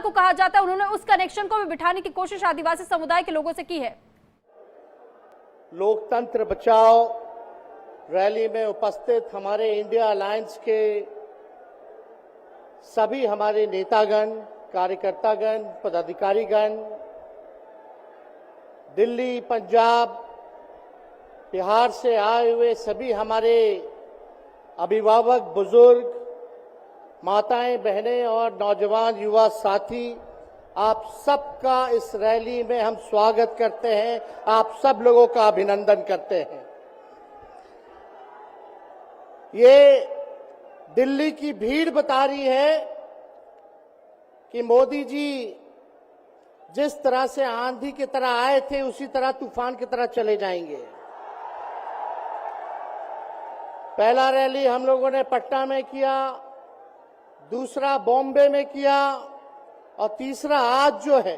को कहा जाता है, उन्होंने उस कनेक्शन को भी बिठाने की कोशिश आदिवासी समुदाय के लोगों से की है। लोकतंत्र बचाओ रैली में उपस्थित हमारे इंडिया अलायंस के सभी हमारे नेतागण, कार्यकर्तागण, पदाधिकारीगण, दिल्ली, पंजाब, बिहार से आए हुए सभी हमारे अभिभावक, बुजुर्ग, माताएं, बहनें और नौजवान युवा साथी, आप सबका इस रैली में हम स्वागत करते हैं। आप सब लोगों का अभिनंदन करते हैं। ये दिल्ली की भीड़ बता रही है कि मोदी जी जिस तरह से आंधी की तरह आए थे उसी तरह तूफान की तरह चले जाएंगे। पहला रैली हम लोगों ने पटना में किया, दूसरा बॉम्बे में किया और तीसरा आज जो है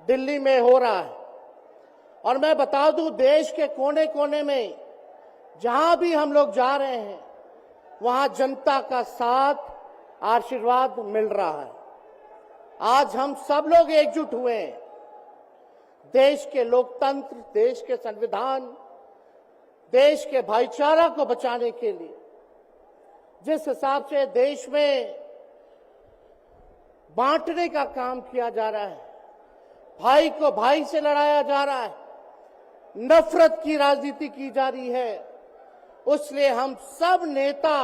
दिल्ली में हो रहा है। और मैं बता दूं, देश के कोने कोने में जहां भी हम लोग जा रहे हैं वहां जनता का साथ, आशीर्वाद मिल रहा है। आज हम सब लोग एकजुट हुए हैं देश के लोकतंत्र, देश के संविधान, देश के भाईचारा को बचाने के लिए। जिस हिसाब से देश में बांटने का काम किया जा रहा है, भाई को भाई से लड़ाया जा रहा है, नफरत की राजनीति की जा रही है, उसलिए हम सब नेता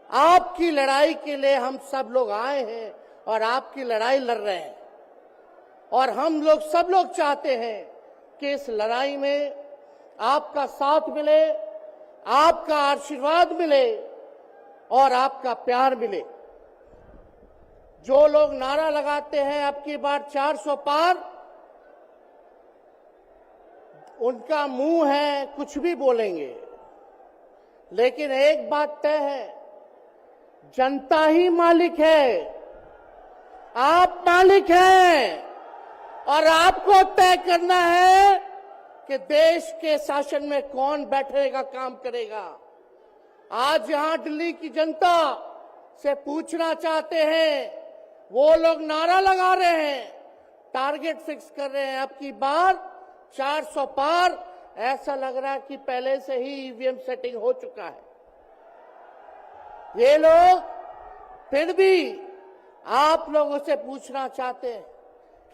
आपकी लड़ाई के लिए हम सब लोग आए हैं और आपकी लड़ाई लड़ रहे हैं। और हम लोग सब लोग चाहते हैं कि इस लड़ाई में आपका साथ मिले, आपका आशीर्वाद मिले और आपका प्यार मिले। जो लोग नारा लगाते हैं अब की बार 400 पार, उनका मुंह है, कुछ भी बोलेंगे, लेकिन एक बात तय है, जनता ही मालिक है, आप मालिक हैं और आपको तय करना है कि देश के शासन में कौन बैठने का काम करेगा। आज यहां दिल्ली की जनता से पूछना चाहते हैं, वो लोग नारा लगा रहे हैं, टारगेट फिक्स कर रहे हैं, अब की बार 400 पार। ऐसा लग रहा है कि पहले से ही ईवीएम सेटिंग हो चुका है। ये लोग फिर भी आप लोगों से पूछना चाहते हैं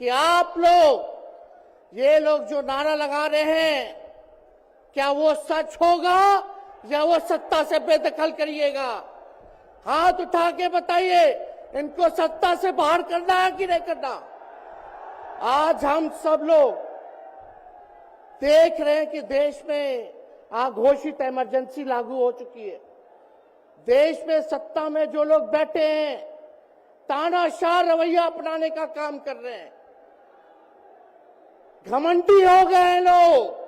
कि आप लोग, ये लोग जो नारा लगा रहे हैं, क्या वो सच होगा या वो सत्ता से बेदखल करिएगा? हाथ उठा के बताइए, इनको सत्ता से बाहर करना है कि नहीं करना? आज हम सब लोग देख रहे हैं कि देश में अघोषित इमरजेंसी लागू हो चुकी है। देश में सत्ता में जो लोग बैठे हैं तानाशाह रवैया अपनाने का काम कर रहे हैं, घमंडी हो गए हैं लोग।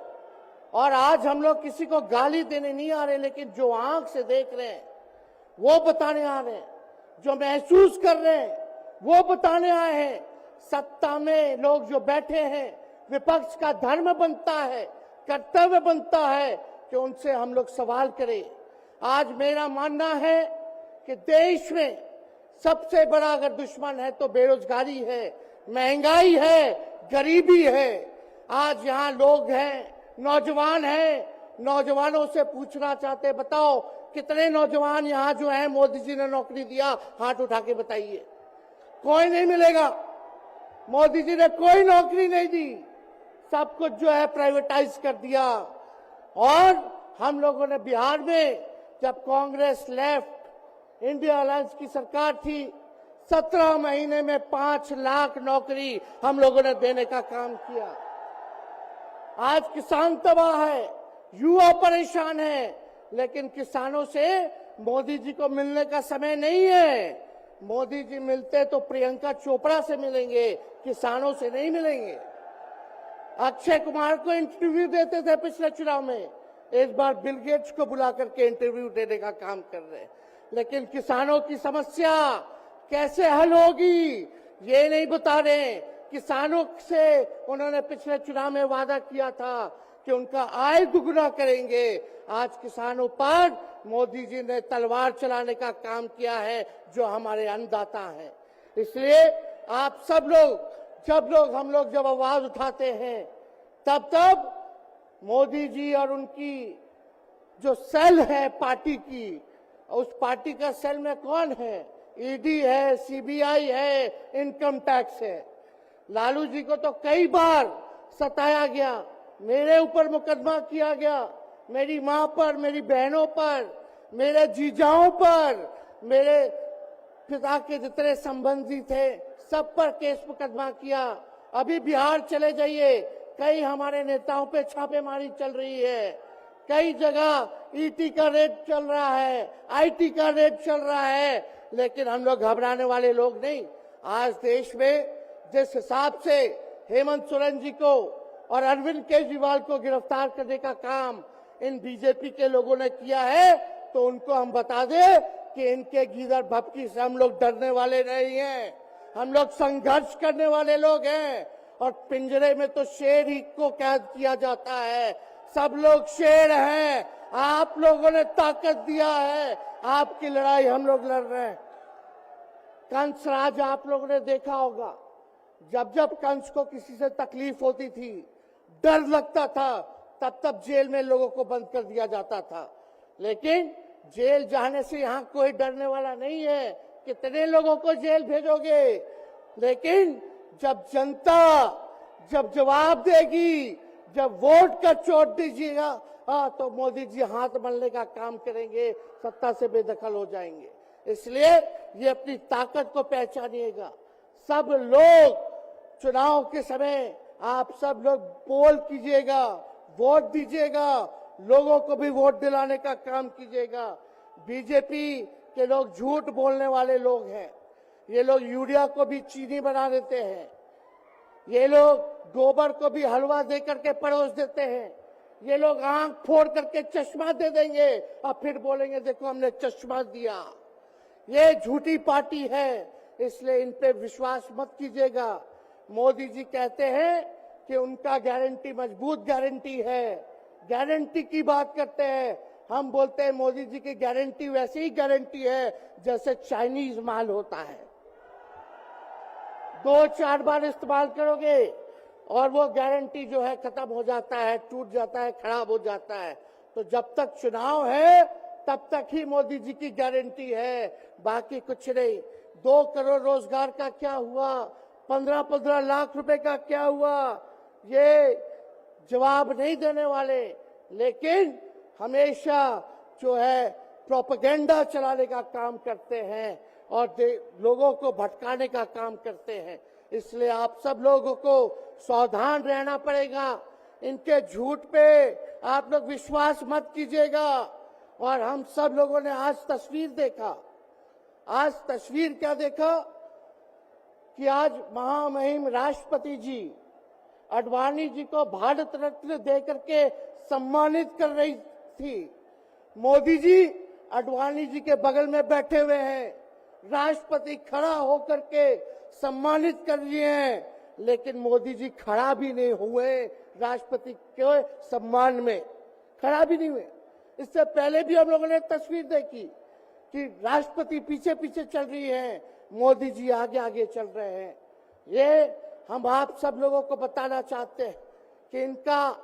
और आज हम लोग किसी को गाली देने नहीं आ रहे, लेकिन जो आंख से देख रहे हैं वो बताने आ रहे हैं, जो महसूस कर रहे हैं वो बताने आए हैं। सत्ता में लोग जो बैठे हैं, विपक्ष का धर्म बनता है, कर्तव्य बनता है कि उनसे हम लोग सवाल करें। आज मेरा मानना है कि देश में सबसे बड़ा अगर दुश्मन है तो बेरोजगारी है, महंगाई है, गरीबी है। आज यहाँ लोग हैं, नौजवान हैं, नौजवानों से पूछना चाहते, बताओ कितने नौजवान यहाँ जो हैं मोदी जी ने नौकरी दिया? हाथ उठा के बताइए। कोई नहीं मिलेगा। मोदी जी ने कोई नौकरी नहीं दी, सब कुछ जो है प्राइवेटाइज कर दिया। और हम लोगों ने बिहार में जब कांग्रेस लेफ्ट इंडिया अलायंस की सरकार थी, 17 महीने में 5 लाख नौकरी हम लोगों ने देने का काम किया। आज किसान तबाह है, युवा परेशान है, लेकिन किसानों से मोदी जी को मिलने का समय नहीं है। मोदी जी मिलते तो प्रियंका चोपड़ा से मिलेंगे, किसानों से नहीं मिलेंगे। अक्षय कुमार को इंटरव्यू देते थे पिछले चुनाव में, इस बार बिल गेट्स को बुला करके इंटरव्यू देने का काम कर रहे हैं। लेकिन किसानों की समस्या कैसे हल होगी ये नहीं बता रहे। किसानों से उन्होंने पिछले चुनाव में वादा किया था कि उनका आय दुगुना करेंगे। आज किसानों पर मोदी जी ने तलवार चलाने का काम किया है, जो हमारे अन्नदाता हैं। इसलिए आप सब लोग जब आवाज उठाते हैं तब मोदी जी और उनकी जो सेल है पार्टी की, उस पार्टी का सेल में कौन है? ईडी है, सीबीआई है, इनकम टैक्स है। लालू जी को तो कई बार सताया गया, मेरे ऊपर मुकदमा किया गया, मेरी मां पर, मेरी बहनों पर, मेरे जीजाओं पर, मेरे पिता के जितने संबंधी थे सब पर केस मुकदमा किया। अभी बिहार चले जाइए, कई हमारे नेताओं पे छापेमारी चल रही है, कई जगह ईटी का रेड चल रहा है, आईटी का रेड चल रहा है, लेकिन हम लोग घबराने वाले लोग नहीं। आज देश में जिस हिसाब से हेमंत सोरेन जी को और अरविंद केजरीवाल को गिरफ्तार करने का काम इन बीजेपी के लोगों ने किया है, तो उनको हम बता दें कि इनके गीदड़ भपकी से हम लोग डरने वाले नहीं हैं। हम लोग संघर्ष करने वाले लोग हैं, और पिंजरे में तो शेर ही को कैद किया जाता है। सब लोग शेर हैं, आप लोगों ने ताकत दिया है, आपकी लड़ाई हम लोग लड़ रहे हैं। कंस राज आप लोगों ने देखा होगा, जब कंस को किसी से तकलीफ होती थी, डर लगता था, तब जेल में लोगों को बंद कर दिया जाता था। लेकिन जेल जाने से यहाँ कोई डरने वाला नहीं है। कितने लोगों को जेल भेजोगे? लेकिन जब जनता जब जवाब देगी, जब वोट का चोट दीजिएगा, तो मोदी जी हाथ मलने का काम करेंगे, सत्ता से बेदखल हो जाएंगे। इसलिए ये अपनी ताकत को पहचानिएगा। सब लोग चुनाव के समय आप सब लोग पोल कीजिएगा, वोट दीजिएगा, लोगों को भी वोट दिलाने का काम कीजिएगा। बीजेपी के लोग झूठ बोलने वाले लोग हैं। ये लोग यूरिया को भी चीनी बना देते हैं, ये लोग गोबर को भी हलवा दे करके परोस देते हैं, ये लोग आंख फोड़ करके चश्मा दे देंगे और फिर बोलेंगे देखो हमने चश्मा दिया। ये झूठी पार्टी है, इसलिए इन पे विश्वास मत कीजिएगा। मोदी जी कहते हैं कि उनका गारंटी मजबूत गारंटी है, गारंटी की बात करते हैं। हम बोलते हैं मोदी जी की गारंटी वैसी ही गारंटी है जैसे चाइनीज माल होता है, 2-4 बार इस्तेमाल करोगे और वो गारंटी जो है खत्म हो जाता है, टूट जाता है, खराब हो जाता है। तो जब तक चुनाव है तब तक ही मोदी जी की गारंटी है, बाकी कुछ नहीं। 2 करोड़ रोजगार का क्या हुआ, 15-15 लाख रुपए का क्या हुआ, ये जवाब नहीं देने वाले, लेकिन हमेशा जो है प्रोपेगेंडा चलाने का काम करते हैं और लोगों को भटकाने का काम करते हैं। इसलिए आप सब लोगों को सावधान रहना पड़ेगा। इनके झूठ पे आप लोग विश्वास मत कीजिएगा। और हम सब लोगों ने आज तस्वीर देखा, आज तस्वीर क्या देखा कि आज महामहिम राष्ट्रपति जी आडवाणी जी को भारत रत्न देकर के सम्मानित कर रही थी। मोदी जी आडवाणी जी के बगल में बैठे हुए हैं, राष्ट्रपति खड़ा होकर के सम्मानित कर रहे हैं, लेकिन मोदी जी खड़ा भी नहीं हुए राष्ट्रपति के सम्मान में, खड़ा भी नहीं हुए। इससे पहले भी हम लोगों ने तस्वीर देखी कि राष्ट्रपति पीछे पीछे चल रही है, मोदी जी आगे आगे चल रहे हैं। ये हम आप सब लोगों को बताना चाहते हैं कि इनका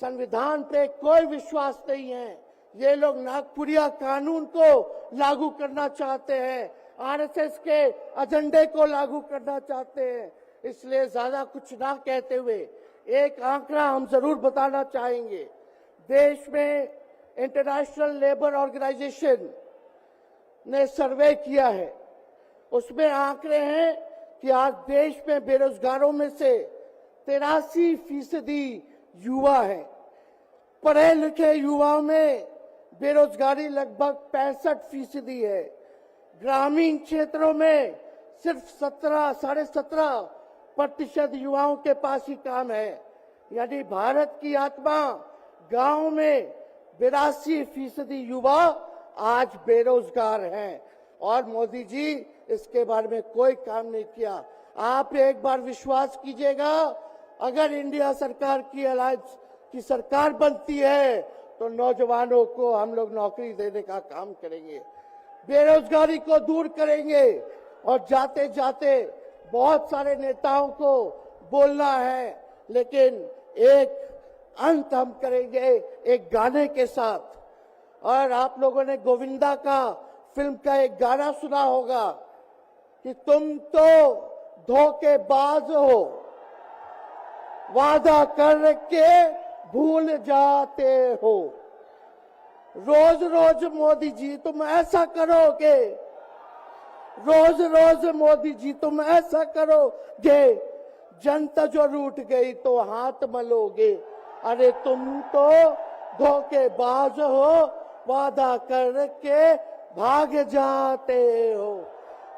संविधान पे कोई विश्वास नहीं है। ये लोग नागपुरिया कानून को लागू करना चाहते हैं, आरएसएस के एजेंडे को लागू करना चाहते हैं। इसलिए ज्यादा कुछ ना कहते हुए एक आंकड़ा हम जरूर बताना चाहेंगे। देश में इंटरनेशनल लेबर ऑर्गेनाइजेशन ने सर्वे किया है, उसमें आंकड़े हैं कि आज देश में बेरोजगारों में से 83% युवा है। पढ़े लिखे युवाओं में बेरोजगारी लगभग 65% है। ग्रामीण क्षेत्रों में सिर्फ 17.5% युवाओं के पास ही काम है। यानी भारत की आत्मा गांव में 82% युवा आज बेरोजगार हैं और मोदी जी इसके बारे में कोई काम नहीं किया। आप एक बार विश्वास कीजिएगा, अगर इंडिया सरकार की अलायंस की सरकार बनती है तो नौजवानों को हम लोग नौकरी देने का काम करेंगे, बेरोजगारी को दूर करेंगे और जाते जाते बहुत सारे नेताओं को बोलना है, लेकिन एक अंत हम करेंगे एक गाने के साथ। और आप लोगों ने गोविंदा का फिल्म का एक गाना सुना होगा कि तुम तो धोखेबाज हो, वादा करके भूल जाते हो। रोज रोज मोदी जी तुम ऐसा करोगे, रोज रोज मोदी जी तुम ऐसा करोगे, जनता जो रूठ गई तो हाथ मलोगे। अरे तुम तो धोखेबाज हो, वादा करके भाग जाते हो।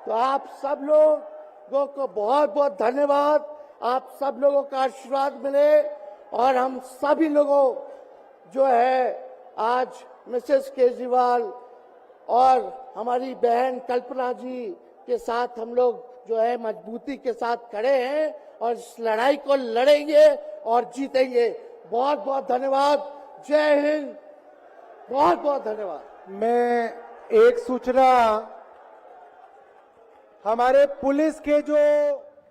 तो आप सब लोगों को बहुत बहुत धन्यवाद। आप सब लोगों का आशीर्वाद मिले और हम सभी लोगों जो है आज मिसेस केजरीवाल और हमारी बहन कल्पना जी के साथ हम लोग जो है मजबूती के साथ खड़े हैं और इस लड़ाई को लड़ेंगे और जीतेंगे। बहुत बहुत धन्यवाद। जय हिंद। बहुत बहुत धन्यवाद। मैं एक सूचना, हमारे पुलिस के जो